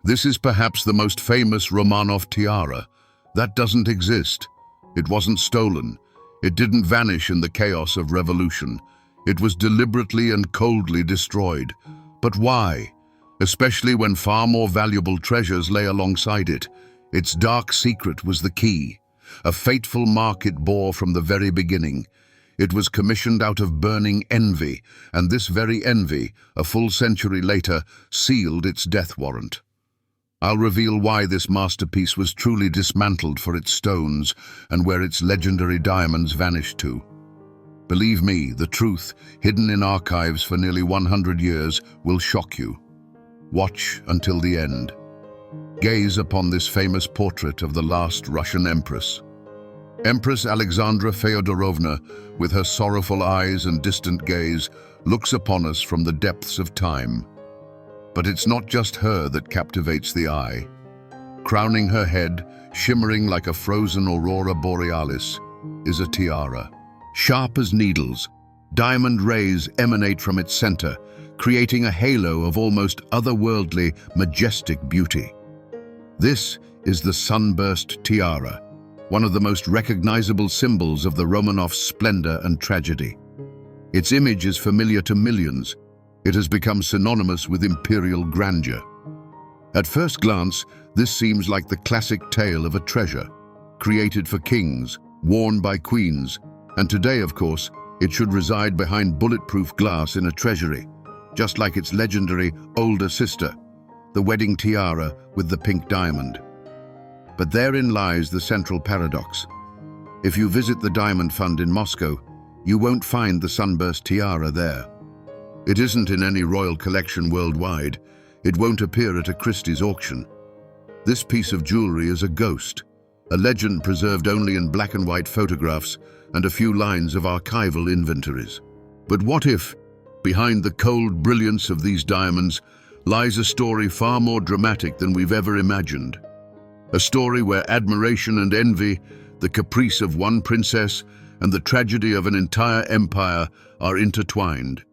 This is perhaps the most famous Romanov tiara. That doesn't exist. It wasn't stolen. It didn't vanish in the chaos of revolution. It was deliberately and coldly destroyed. But why? Especially when far more valuable treasures lay alongside it. Its dark secret was the key, a fateful mark it bore from the very beginning. It was commissioned out of burning envy, and this very envy, a full century later, sealed its death warrant. I'll reveal why this masterpiece was truly dismantled for its stones and where its legendary diamonds vanished to. Believe me, the truth, hidden in archives for nearly 100 years, will shock you. Watch until the end. Gaze upon this famous portrait of the last Russian Empress. Empress Alexandra Feodorovna, with her sorrowful eyes and distant gaze, looks upon us from the depths of time. But it's not just her that captivates the eye. Crowning her head, shimmering like a frozen aurora borealis, is a tiara. Sharp as needles, diamond rays emanate from its center, creating a halo of almost otherworldly, majestic beauty. This is the sunburst tiara, one of the most recognizable symbols of the Romanovs' splendor and tragedy. Its image is familiar to millions. It has become synonymous with imperial grandeur. At first glance, this seems like the classic tale of a treasure, created for kings, worn by queens, and today, of course, it should reside behind bulletproof glass in a treasury, just like its legendary older sister, the wedding tiara with the pink diamond. But therein lies the central paradox. If you visit the Diamond Fund in Moscow, you won't find the sunburst tiara there. It isn't in any royal collection worldwide. It won't appear at a Christie's auction. This piece of jewelry is a ghost, a legend preserved only in black and white photographs and a few lines of archival inventories. But what if, behind the cold brilliance of these diamonds, lies a story far more dramatic than we've ever imagined? A story where admiration and envy, the caprice of one princess, and the tragedy of an entire empire are intertwined.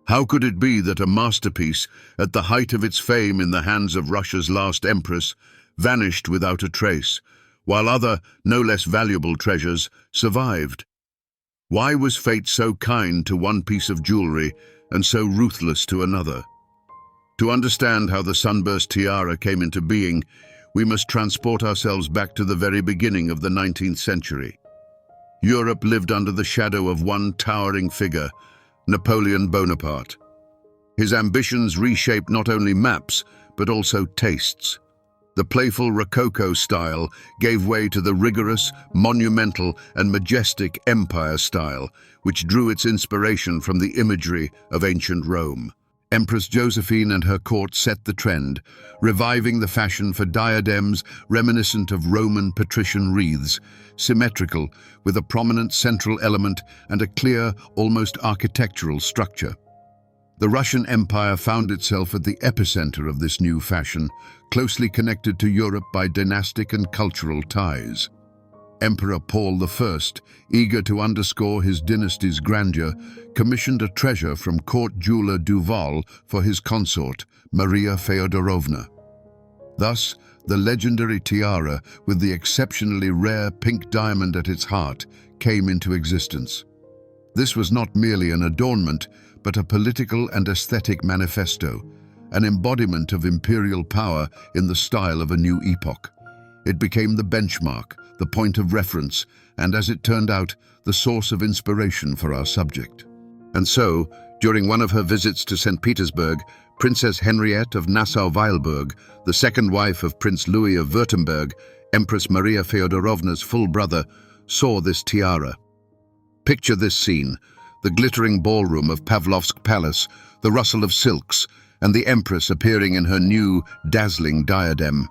How could it be that a masterpiece, at the height of its fame in the hands of Russia's last empress, vanished without a trace, while other, no less valuable treasures survived? Why was fate so kind to one piece of jewelry and so ruthless to another? To understand how the sunburst tiara came into being, we must transport ourselves back to the very beginning of the 19th century. Europe lived under the shadow of one towering figure, Napoleon Bonaparte. His ambitions reshaped not only maps, but also tastes. The playful Rococo style gave way to the rigorous, monumental, and majestic Empire style, which drew its inspiration from the imagery of ancient Rome. Empress Josephine and her court set the trend, reviving the fashion for diadems reminiscent of Roman patrician wreaths, symmetrical, with a prominent central element and a clear, almost architectural structure. The Russian Empire found itself at the epicenter of this new fashion, closely connected to Europe by dynastic and cultural ties. Emperor Paul I, eager to underscore his dynasty's grandeur, commissioned a treasure from court jeweler Duval for his consort, Maria Feodorovna. Thus, the legendary tiara, with the exceptionally rare pink diamond at its heart, came into existence. This was not merely an adornment, but a political and aesthetic manifesto, an embodiment of imperial power in the style of a new epoch. It became the benchmark, the point of reference, and as it turned out, the source of inspiration for our subject. And so, during one of her visits to St. Petersburg, Princess Henriette of Nassau-Weilburg, the second wife of Prince Louis of Württemberg, Empress Maria Feodorovna's full brother, saw this tiara. Picture this scene: the glittering ballroom of Pavlovsk Palace, the rustle of silks, and the Empress appearing in her new, dazzling diadem.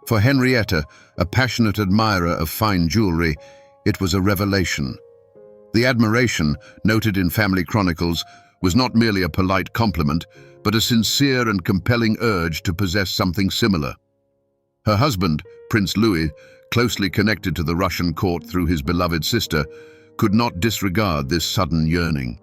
For Henrietta, a passionate admirer of fine jewelry, it was a revelation. The admiration, noted in family chronicles, was not merely a polite compliment, but a sincere and compelling urge to possess something similar. Her husband, Prince Louis, closely connected to the Russian court through his beloved sister, could not disregard this sudden yearning.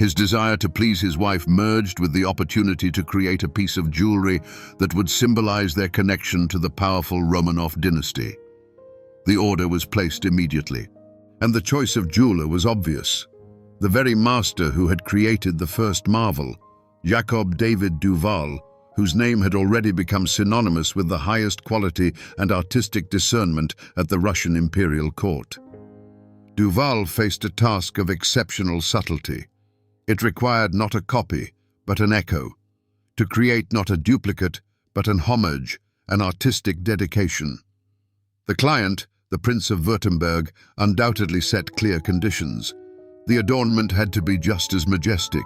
His desire to please his wife merged with the opportunity to create a piece of jewelry that would symbolize their connection to the powerful Romanov dynasty. The order was placed immediately, and the choice of jeweler was obvious. The very master who had created the first marvel, Jacob David Duval, whose name had already become synonymous with the highest quality and artistic discernment at the Russian imperial court. Duval faced a task of exceptional subtlety. It required not a copy, but an echo, to create not a duplicate, but an homage, an artistic dedication. The client, the Prince of Württemberg, undoubtedly set clear conditions. The adornment had to be just as majestic,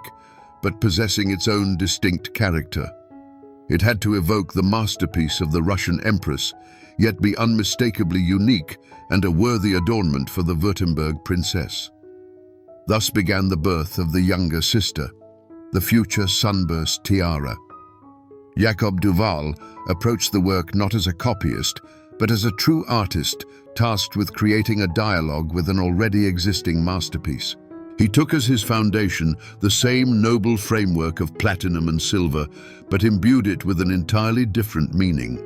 but possessing its own distinct character. It had to evoke the masterpiece of the Russian Empress, yet be unmistakably unique and a worthy adornment for the Württemberg princess. Thus began the birth of the younger sister, the future sunburst Tiara. Jacob Duval approached the work not as a copyist, but as a true artist tasked with creating a dialogue with an already existing masterpiece. He took as his foundation the same noble framework of platinum and silver, but imbued it with an entirely different meaning.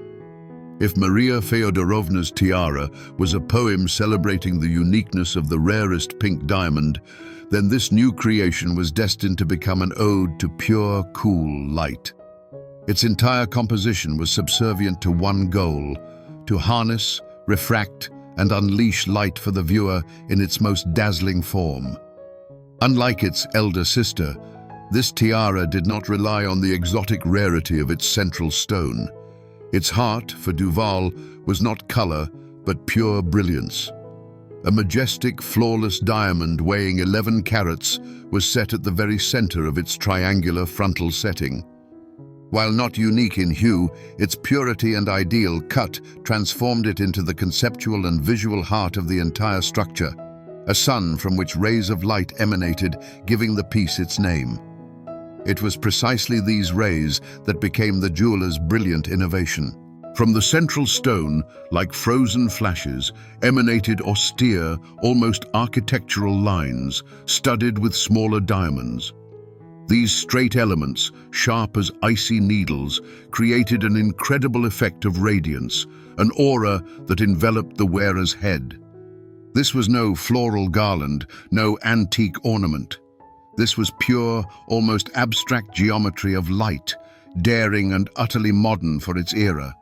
If Maria Feodorovna's tiara was a poem celebrating the uniqueness of the rarest pink diamond, then this new creation was destined to become an ode to pure, cool light. Its entire composition was subservient to one goal: to harness, refract, and unleash light for the viewer in its most dazzling form. Unlike its elder sister, this tiara did not rely on the exotic rarity of its central stone. Its heart, for Duval, was not color, but pure brilliance. A majestic, flawless diamond weighing 11 carats was set at the very center of its triangular frontal setting. While not unique in hue, its purity and ideal cut transformed it into the conceptual and visual heart of the entire structure, a sun from which rays of light emanated, giving the piece its name. It was precisely these rays that became the jeweler's brilliant innovation. From the central stone, like frozen flashes, emanated austere, almost architectural lines, studded with smaller diamonds. These straight elements, sharp as icy needles, created an incredible effect of radiance, an aura that enveloped the wearer's head. This was no floral garland, no antique ornament. This was pure, almost abstract geometry of light, daring and utterly modern for its era.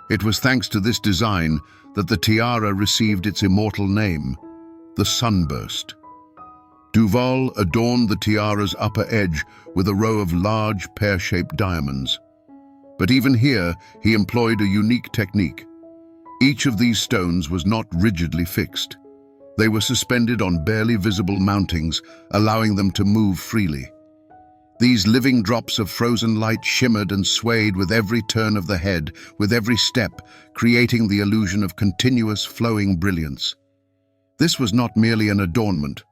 It was thanks to this design that the tiara received its immortal name, the Sunburst. Duval adorned the tiara's upper edge with a row of large, pear-shaped diamonds. But even here, he employed a unique technique. Each of these stones was not rigidly fixed. They were suspended on barely visible mountings, allowing them to move freely. These living drops of frozen light shimmered and swayed with every turn of the head, with every step, creating the illusion of continuous flowing brilliance. This was not merely an adornment.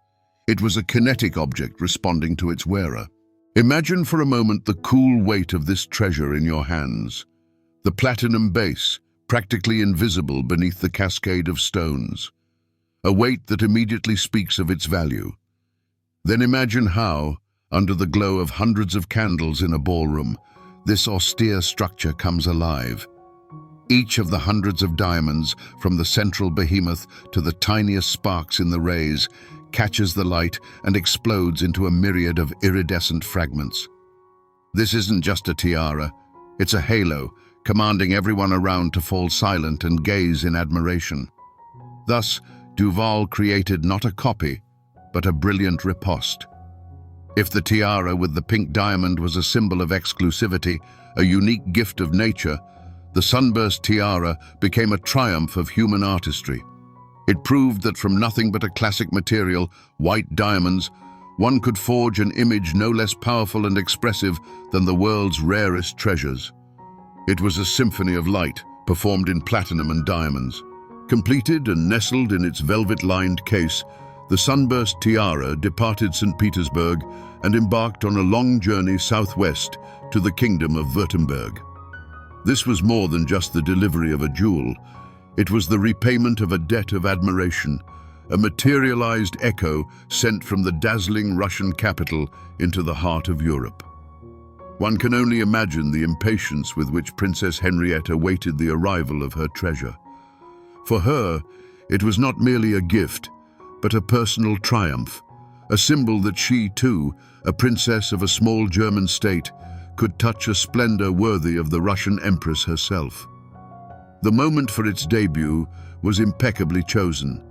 It was a kinetic object responding to its wearer. Imagine for a moment the cool weight of this treasure in your hands. The platinum base, practically invisible beneath the cascade of stones. A weight that immediately speaks of its value. Then imagine how, under the glow of hundreds of candles in a ballroom, this austere structure comes alive. Each of the hundreds of diamonds, from the central behemoth to the tiniest sparks in the rays, catches the light and explodes into a myriad of iridescent fragments. This isn't just a tiara, it's a halo, commanding everyone around to fall silent and gaze in admiration. Thus, Duval created not a copy, but a brilliant riposte. If the tiara with the pink diamond was a symbol of exclusivity, a unique gift of nature, the Sunburst tiara became a triumph of human artistry. It proved that from nothing but a classic material, white diamonds, one could forge an image no less powerful and expressive than the world's rarest treasures. It was a symphony of light, performed in platinum and diamonds. Completed and nestled in its velvet-lined case, the Sunburst tiara departed St. Petersburg and embarked on a long journey southwest to the Kingdom of Württemberg. This was more than just the delivery of a jewel. It was the repayment of a debt of admiration, a materialized echo sent from the dazzling Russian capital into the heart of Europe. One can only imagine the impatience with which Princess Henrietta waited the arrival of her treasure. For her, it was not merely a gift, but a personal triumph, a symbol that she, too, a princess of a small German state, could touch a splendor worthy of the Russian Empress herself. The moment for its debut was impeccably chosen,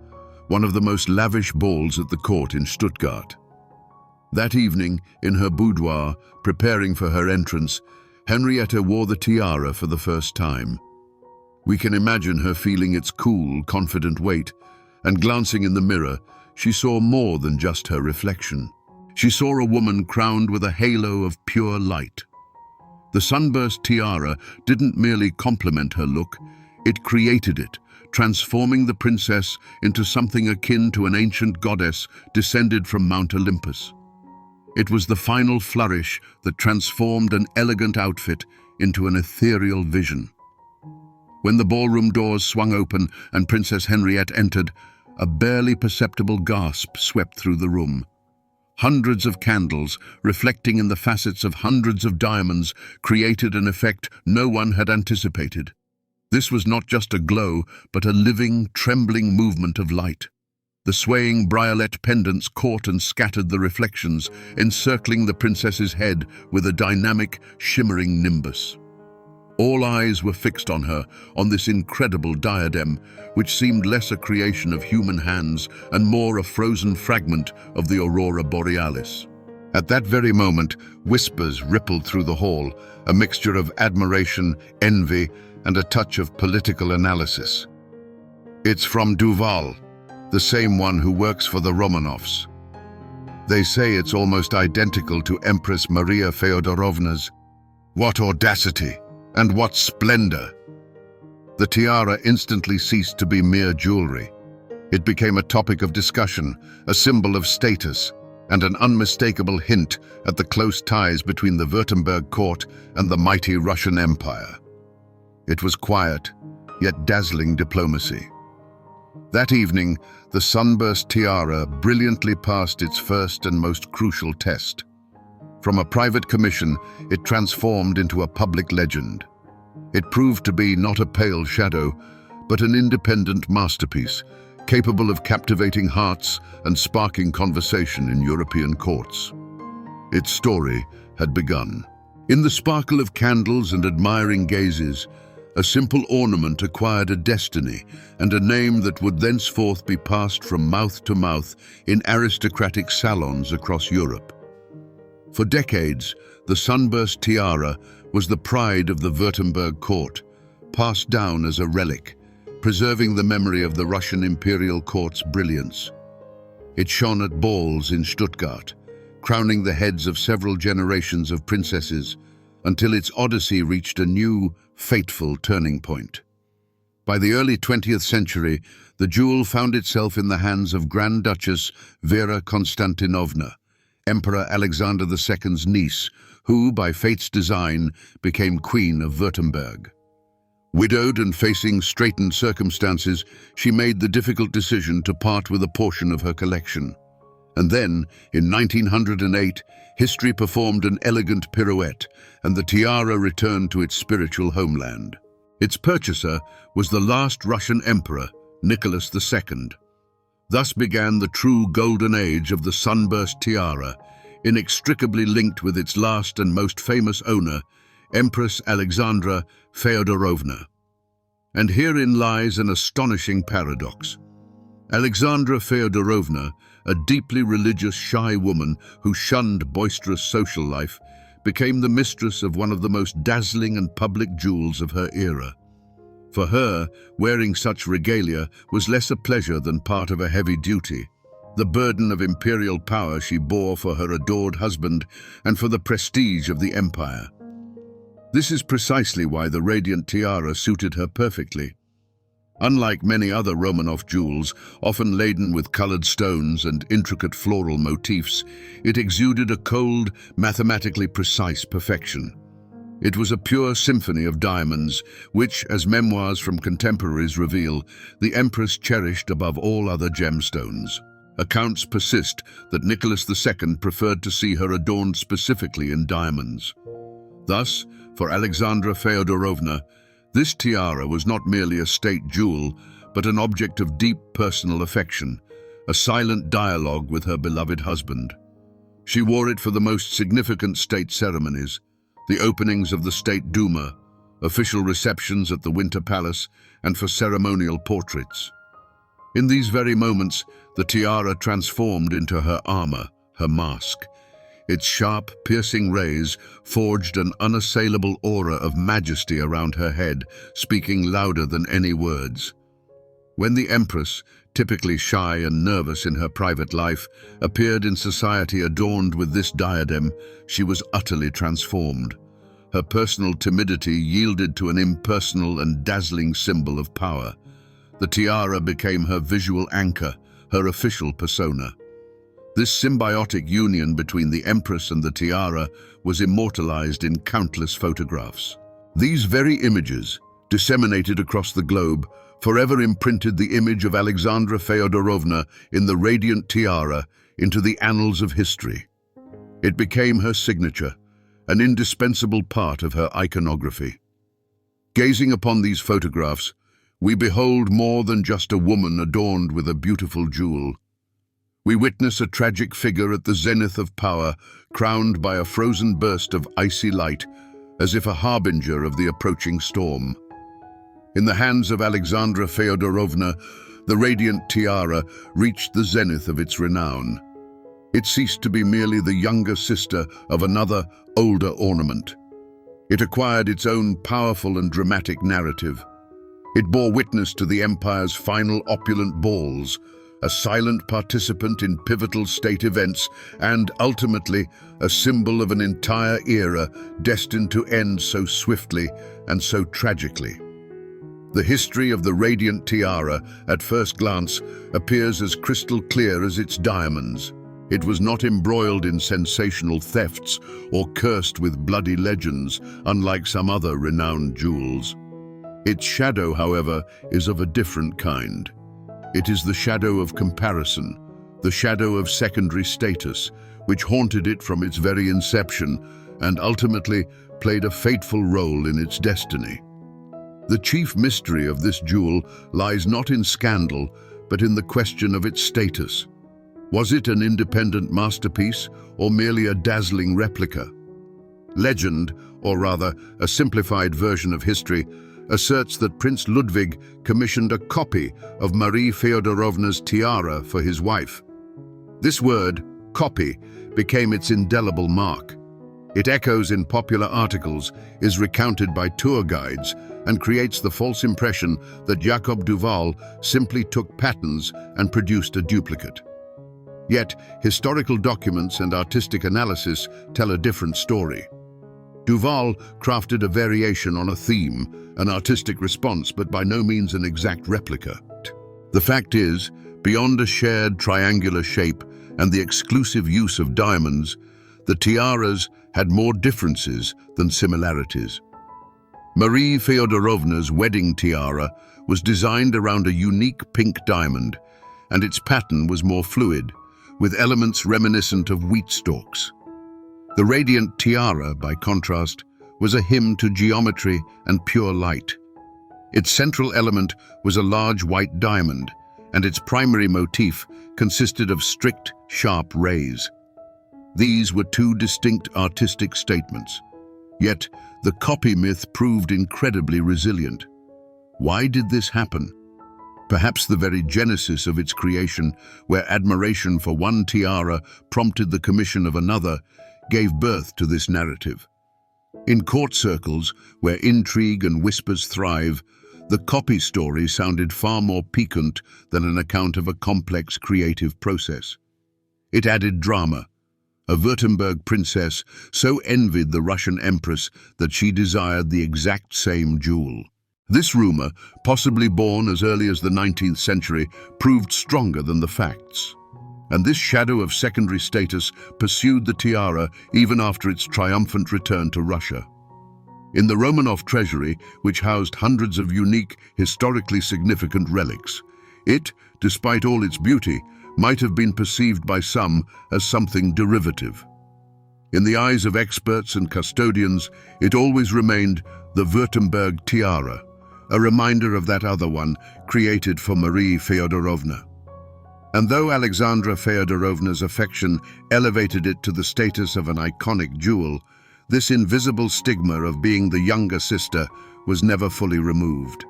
one of the most lavish balls at the court in Stuttgart. That evening, in her boudoir, preparing for her entrance, Henrietta wore the tiara for the first time. We can imagine her feeling its cool, confident weight, and glancing in the mirror, she saw more than just her reflection. She saw a woman crowned with a halo of pure light. The sunburst tiara didn't merely complement her look, it created it, transforming the princess into something akin to an ancient goddess descended from Mount Olympus. It was the final flourish that transformed an elegant outfit into an ethereal vision. When the ballroom doors swung open and Princess Henriette entered, a barely perceptible gasp swept through the room. Hundreds of candles, reflecting in the facets of hundreds of diamonds, created an effect no one had anticipated. This was not just a glow, but a living, trembling movement of light. The swaying briolet pendants caught and scattered the reflections, encircling the princess's head with a dynamic, shimmering nimbus. All eyes were fixed on her, on this incredible diadem, which seemed less a creation of human hands and more a frozen fragment of the aurora borealis. At that very moment, whispers rippled through the hall, a mixture of admiration, envy, and a touch of political analysis. "It's from Duval, the same one who works for the Romanovs. They say it's almost identical to Empress Maria Feodorovna's. What audacity! And what splendor!" The tiara instantly ceased to be mere jewelry. It became a topic of discussion, a symbol of status, and an unmistakable hint at the close ties between the Württemberg court and the mighty Russian Empire. It was quiet, yet dazzling diplomacy. That evening, the sunburst tiara brilliantly passed its first and most crucial test. From a private commission, it transformed into a public legend. It proved to be not a pale shadow, but an independent masterpiece, capable of captivating hearts and sparking conversation in European courts. Its story had begun. In the sparkle of candles and admiring gazes, a simple ornament acquired a destiny and a name that would thenceforth be passed from mouth to mouth in aristocratic salons across Europe. For decades, the sunburst tiara was the pride of the Württemberg court, passed down as a relic, preserving the memory of the Russian imperial court's brilliance. It shone at balls in Stuttgart, crowning the heads of several generations of princesses, until its odyssey reached a new, fateful turning point. By the early 20th century, the jewel found itself in the hands of Grand Duchess Vera Konstantinovna, Emperor Alexander II's niece, who, by fate's design, became Queen of Württemberg. Widowed and facing straitened circumstances, she made the difficult decision to part with a portion of her collection. And then, in 1908, history performed an elegant pirouette, and the tiara returned to its spiritual homeland. Its purchaser was the last Russian emperor, Nicholas II. Thus began the true golden age of the sunburst tiara, inextricably linked with its last and most famous owner, Empress Alexandra Feodorovna. And herein lies an astonishing paradox. Alexandra Feodorovna, a deeply religious, shy woman who shunned boisterous social life, became the mistress of one of the most dazzling and public jewels of her era. For her, wearing such regalia was less a pleasure than part of a heavy duty, the burden of imperial power she bore for her adored husband and for the prestige of the empire. This is precisely why the radiant tiara suited her perfectly. Unlike many other Romanov jewels, often laden with colored stones and intricate floral motifs, it exuded a cold, mathematically precise perfection. It was a pure symphony of diamonds, which, as memoirs from contemporaries reveal, the Empress cherished above all other gemstones. Accounts persist that Nicholas II preferred to see her adorned specifically in diamonds. Thus, for Alexandra Feodorovna, this tiara was not merely a state jewel, but an object of deep personal affection, a silent dialogue with her beloved husband. She wore it for the most significant state ceremonies, the openings of the State Duma, official receptions at the Winter Palace, and for ceremonial portraits. In these very moments, the tiara transformed into her armor, her mask. Its sharp, piercing rays forged an unassailable aura of majesty around her head, speaking louder than any words. When the Empress, typically shy and nervous in her private life, appeared in society adorned with this diadem, she was utterly transformed. Her personal timidity yielded to an impersonal and dazzling symbol of power. The tiara became her visual anchor, her official persona. This symbiotic union between the Empress and the tiara was immortalized in countless photographs. These very images, disseminated across the globe, forever imprinted the image of Alexandra Feodorovna in the radiant tiara into the annals of history. It became her signature, an indispensable part of her iconography. Gazing upon these photographs, we behold more than just a woman adorned with a beautiful jewel. We witness a tragic figure at the zenith of power, crowned by a frozen burst of icy light, as if a harbinger of the approaching storm. In the hands of Alexandra Feodorovna, the radiant tiara reached the zenith of its renown. It ceased to be merely the younger sister of another, older ornament. It acquired its own powerful and dramatic narrative. It bore witness to the empire's final opulent balls, a silent participant in pivotal state events, and ultimately a symbol of an entire era destined to end so swiftly and so tragically. The history of the radiant tiara, at first glance, appears as crystal clear as its diamonds. It was not embroiled in sensational thefts or cursed with bloody legends, unlike some other renowned jewels. Its shadow, however, is of a different kind. It is the shadow of comparison, the shadow of secondary status, which haunted it from its very inception and ultimately played a fateful role in its destiny. The chief mystery of this jewel lies not in scandal, but in the question of its status. Was it an independent masterpiece or merely a dazzling replica? Legend, or rather a simplified version of history, asserts that Prince Ludwig commissioned a copy of Marie Feodorovna's tiara for his wife. This word, copy, became its indelible mark. It echoes in popular articles, is recounted by tour guides, and creates the false impression that Jacob Duval simply took patterns and produced a duplicate. Yet, historical documents and artistic analysis tell a different story. Duval crafted a variation on a theme, an artistic response, but by no means an exact replica. The fact is, beyond a shared triangular shape and the exclusive use of diamonds, the tiaras had more differences than similarities. Marie Feodorovna's wedding tiara was designed around a unique pink diamond, and its pattern was more fluid, with elements reminiscent of wheat stalks. The radiant tiara, by contrast, was a hymn to geometry and pure light. Its central element was a large white diamond, and its primary motif consisted of strict, sharp rays. These were two distinct artistic statements. Yet, the copy myth proved incredibly resilient. Why did this happen? Perhaps the very genesis of its creation, where admiration for one tiara prompted the commission of another, gave birth to this narrative. In court circles, where intrigue and whispers thrive, the copy story sounded far more piquant than an account of a complex creative process. It added drama. A Württemberg princess so envied the Russian Empress that she desired the exact same jewel. This rumor, possibly born as early as the 19th century, proved stronger than the facts. And this shadow of secondary status pursued the tiara even after its triumphant return to Russia. In the Romanov treasury, which housed hundreds of unique, historically significant relics, it, despite all its beauty, might have been perceived by some as something derivative. In the eyes of experts and custodians, it always remained the Württemberg tiara, a reminder of that other one created for Marie Feodorovna. And though Alexandra Feodorovna's affection elevated it to the status of an iconic jewel, this invisible stigma of being the younger sister was never fully removed.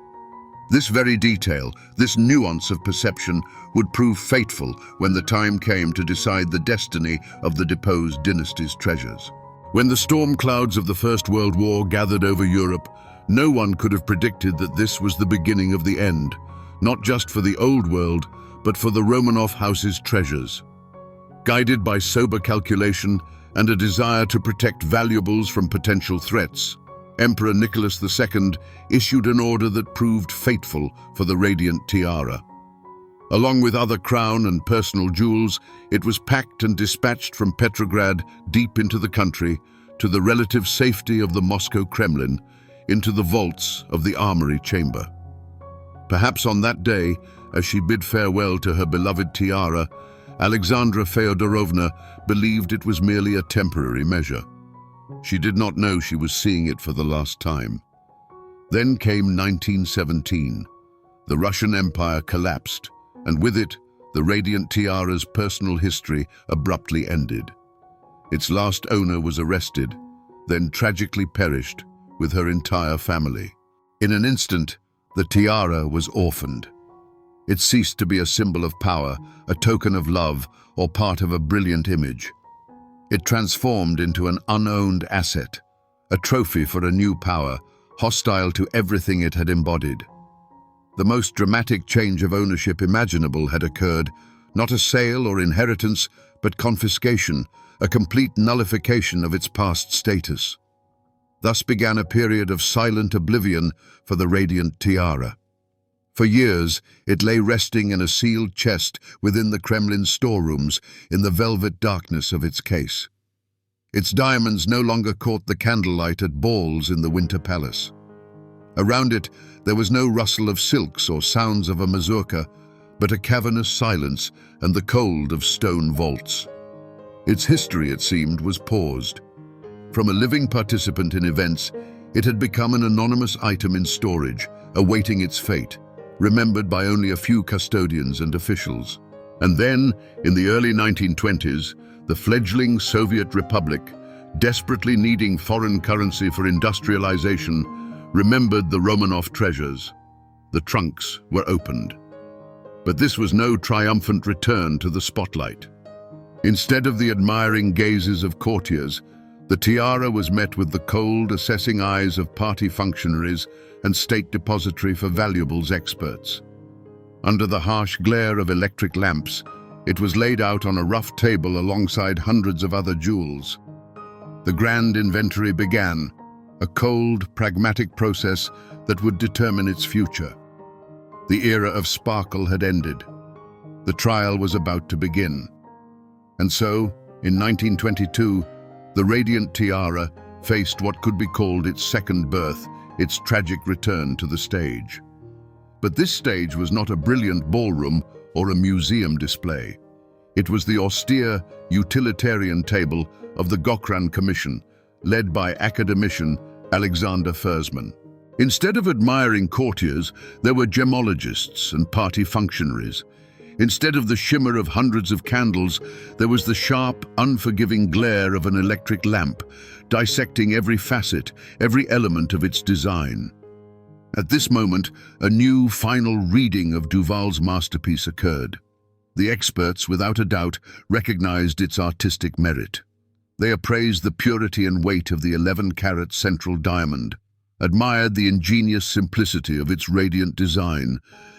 This very detail, this nuance of perception, would prove fateful when the time came to decide the destiny of the deposed dynasty's treasures. When the storm clouds of the First World War gathered over Europe, no one could have predicted that this was the beginning of the end, not just for the old world, but for the Romanov house's treasures. Guided by sober calculation and a desire to protect valuables from potential threats, Emperor Nicholas II issued an order that proved fateful for the radiant tiara. Along with other crown and personal jewels, it was packed and dispatched from Petrograd deep into the country, to the relative safety of the Moscow Kremlin, into the vaults of the armory chamber. Perhaps on that day, as she bid farewell to her beloved tiara, Alexandra Feodorovna believed it was merely a temporary measure. She did not know she was seeing it for the last time. Then came 1917. The Russian Empire collapsed, and with it, the radiant tiara's personal history abruptly ended. Its last owner was arrested, then tragically perished with her entire family. In an instant, the tiara was orphaned. It ceased to be a symbol of power, a token of love, or part of a brilliant image. It transformed into an unowned asset, a trophy for a new power, hostile to everything it had embodied. The most dramatic change of ownership imaginable had occurred, not a sale or inheritance, but confiscation, a complete nullification of its past status. Thus began a period of silent oblivion for the radiant tiara. For years, it lay resting in a sealed chest within the Kremlin storerooms in the velvet darkness of its case. Its diamonds no longer caught the candlelight at balls in the Winter Palace. Around it, there was no rustle of silks or sounds of a mazurka, but a cavernous silence and the cold of stone vaults. Its history, it seemed, was paused. From a living participant in events, it had become an anonymous item in storage, awaiting its fate, remembered by only a few custodians and officials. And then, in the early 1920s, the fledgling Soviet Republic, desperately needing foreign currency for industrialization, remembered the Romanov treasures. The trunks were opened. But this was no triumphant return to the spotlight. Instead of the admiring gazes of courtiers, the tiara was met with the cold, assessing eyes of party functionaries and state depository for valuables experts. Under the harsh glare of electric lamps, it was laid out on a rough table alongside hundreds of other jewels. The grand inventory began, a cold, pragmatic process that would determine its future. The era of sparkle had ended. The trial was about to begin. And so, in 1922, the radiant tiara faced what could be called its second birth, its tragic return to the stage. But this stage was not a brilliant ballroom or a museum display. It was the austere, utilitarian table of the Gokran Commission, led by academician Alexander Fersman. Instead of admiring courtiers, there were gemologists and party functionaries. Instead of the shimmer of hundreds of candles, there was the sharp, unforgiving glare of an electric lamp, dissecting every facet, every element of its design. At this moment, a new, final reading of Duval's masterpiece occurred. The experts, without a doubt, recognized its artistic merit. They appraised the purity and weight of the 11-carat central diamond, admired the ingenious simplicity of its radiant design,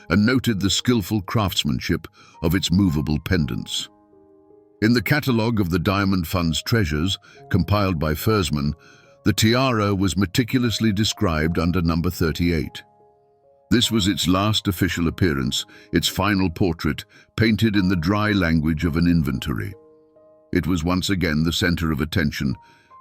and noted the skillful craftsmanship of its movable pendants. In the catalogue of the Diamond Fund's treasures, compiled by Fersman, the tiara was meticulously described under number 38. This was its last official appearance, its final portrait, painted in the dry language of an inventory. It was once again the center of attention,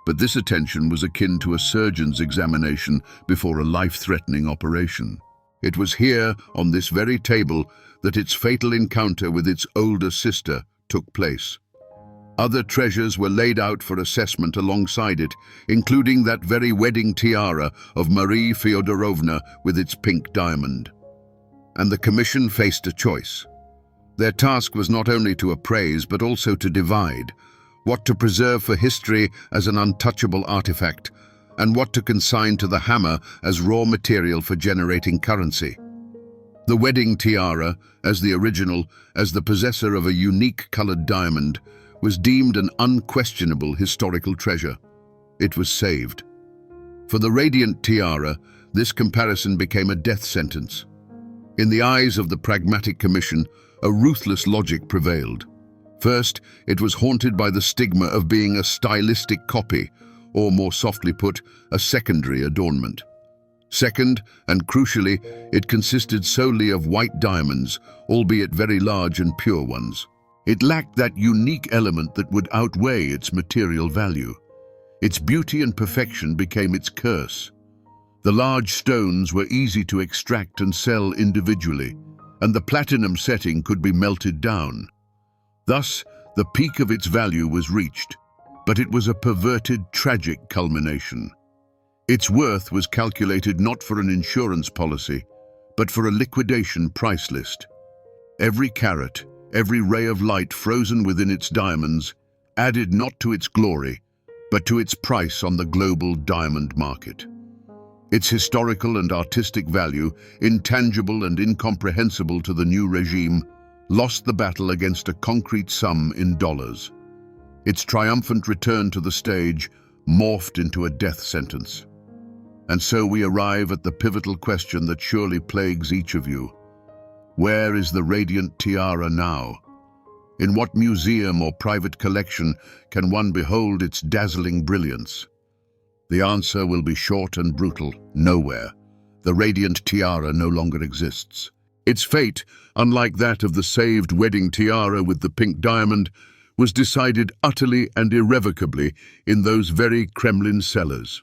but this attention was akin to a surgeon's examination before a life-threatening operation. It was here, on this very table, that its fatal encounter with its older sister took place. Other treasures were laid out for assessment alongside it, including that very wedding tiara of Marie Fyodorovna with its pink diamond. And the commission faced a choice. Their task was not only to appraise but also to divide, what to preserve for history as an untouchable artifact, and what to consign to the hammer as raw material for generating currency. The wedding tiara, as the original, as the possessor of a unique colored diamond, was deemed an unquestionable historical treasure. It was saved. For the radiant tiara, this comparison became a death sentence. In the eyes of the pragmatic commission, a ruthless logic prevailed. First, it was haunted by the stigma of being a stylistic copy, or more softly put, a secondary adornment. Second, and crucially, it consisted solely of white diamonds, albeit very large and pure ones. It lacked that unique element that would outweigh its material value. Its beauty and perfection became its curse. The large stones were easy to extract and sell individually, and the platinum setting could be melted down. Thus, the peak of its value was reached, but it was a perverted, tragic culmination. Its worth was calculated not for an insurance policy, but for a liquidation price list. Every carat, every ray of light frozen within its diamonds, added not to its glory, but to its price on the global diamond market. Its historical and artistic value, intangible and incomprehensible to the new regime, lost the battle against a concrete sum in dollars. Its triumphant return to the stage morphed into a death sentence. And so we arrive at the pivotal question that surely plagues each of you. Where is the radiant tiara now? In what museum or private collection can one behold its dazzling brilliance? The answer will be short and brutal: nowhere. The radiant tiara no longer exists. Its fate, unlike that of the saved wedding tiara with the pink diamond, was decided utterly and irrevocably in those very Kremlin cellars.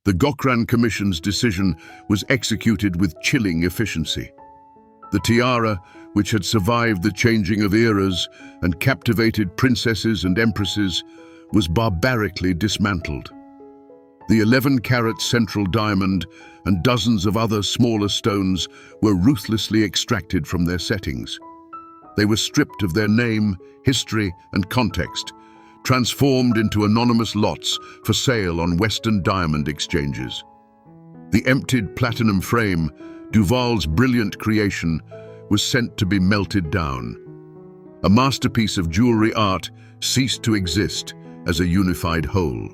The Gokran Commission's decision was executed with chilling efficiency. The tiara, which had survived the changing of eras and captivated princesses and empresses, was barbarically dismantled. The 11-carat central diamond and dozens of other smaller stones were ruthlessly extracted from their settings. They were stripped of their name, history, and context, transformed into anonymous lots for sale on Western diamond exchanges. The emptied platinum frame, Duval's brilliant creation, was sent to be melted down. A masterpiece of jewelry art ceased to exist as a unified whole.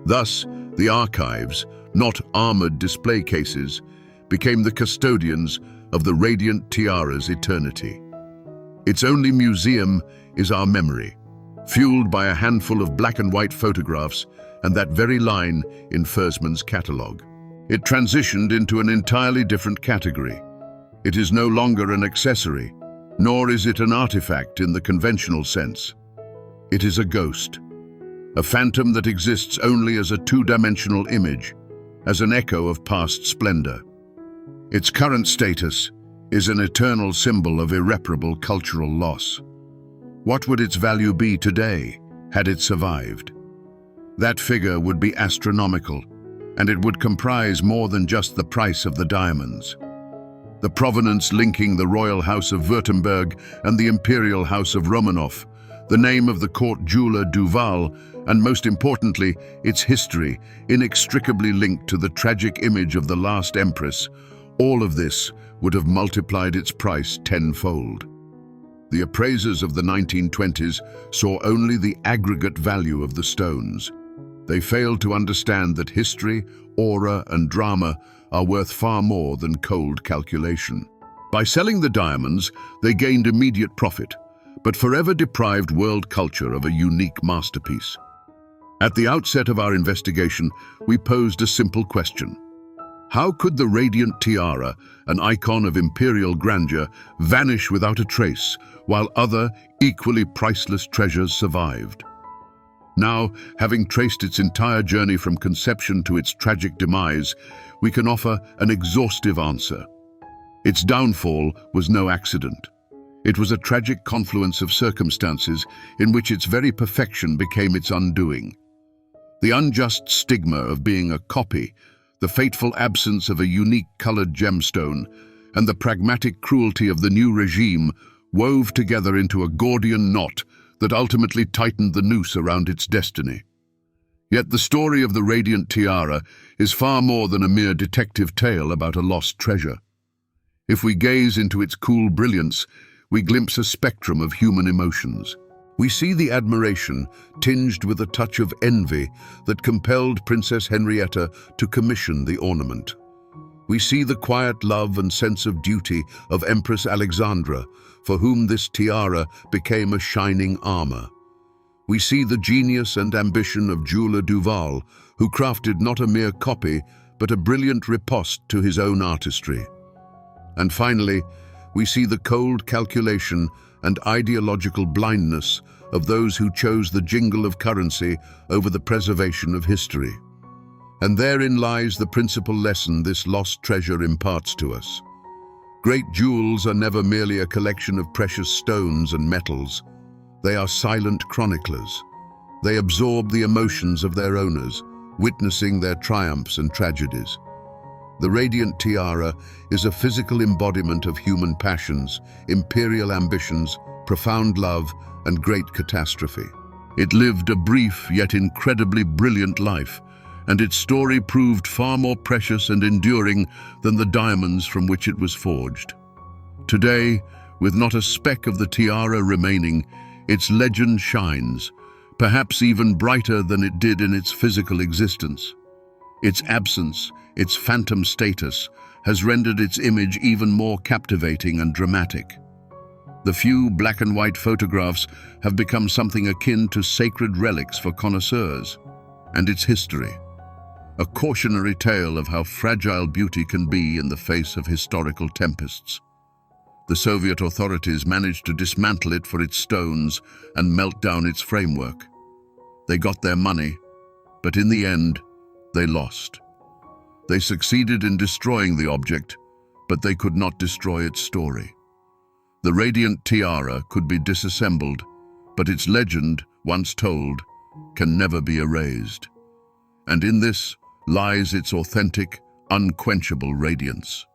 Thus, the archives, not armored display cases, became the custodians of the radiant tiara's eternity. Its only museum is our memory, fueled by a handful of black and white photographs and that very line in Fersman's catalogue. It transitioned into an entirely different category. It is no longer an accessory, nor is it an artifact in the conventional sense. It is a ghost, a phantom that exists only as a two-dimensional image, as an echo of past splendor. Its current status is an eternal symbol of irreparable cultural loss. What would its value be today, had it survived? That figure would be astronomical, and it would comprise more than just the price of the diamonds. The provenance linking the royal house of Württemberg and the imperial house of Romanov, the name of the court jeweler Duval, and most importantly, its history, inextricably linked to the tragic image of the last empress, all of this would have multiplied its price tenfold. The appraisers of the 1920s saw only the aggregate value of the stones. They failed to understand that history, aura, and drama are worth far more than cold calculation. By selling the diamonds, they gained immediate profit, but forever deprived world culture of a unique masterpiece. At the outset of our investigation, we posed a simple question. How could the radiant tiara, an icon of imperial grandeur, vanish without a trace, while other, equally priceless treasures survived? Now, having traced its entire journey from conception to its tragic demise, we can offer an exhaustive answer. Its downfall was no accident. It was a tragic confluence of circumstances in which its very perfection became its undoing. The unjust stigma of being a copy, the fateful absence of a unique colored gemstone, and the pragmatic cruelty of the new regime wove together into a Gordian knot that ultimately tightened the noose around its destiny. Yet the story of the Radiant Tiara is far more than a mere detective tale about a lost treasure. If we gaze into its cool brilliance, we glimpse a spectrum of human emotions. We see the admiration tinged with a touch of envy that compelled Princess Henrietta to commission the ornament. We see the quiet love and sense of duty of Empress Alexandra, for whom this tiara became a shining armor. We see the genius and ambition of jeweler Duval, who crafted not a mere copy, but a brilliant riposte to his own artistry. And finally, we see the cold calculation and ideological blindness of those who chose the jingle of currency over the preservation of history. And therein lies the principal lesson this lost treasure imparts to us. Great jewels are never merely a collection of precious stones and metals. They are silent chroniclers. They absorb the emotions of their owners, witnessing their triumphs and tragedies. The Radiant Tiara is a physical embodiment of human passions, imperial ambitions, profound love, and great catastrophe. It lived a brief yet incredibly brilliant life, and its story proved far more precious and enduring than the diamonds from which it was forged. Today, with not a speck of the tiara remaining, its legend shines, perhaps even brighter than it did in its physical existence. Its absence, its phantom status, has rendered its image even more captivating and dramatic. The few black and white photographs have become something akin to sacred relics for connoisseurs. And its history, a cautionary tale of how fragile beauty can be in the face of historical tempests. The Soviet authorities managed to dismantle it for its stones and melt down its framework. They got their money, but in the end, they lost. They succeeded in destroying the object, but they could not destroy its story. The Radiant Tiara could be disassembled, but its legend, once told, can never be erased. And in this lies its authentic, unquenchable radiance.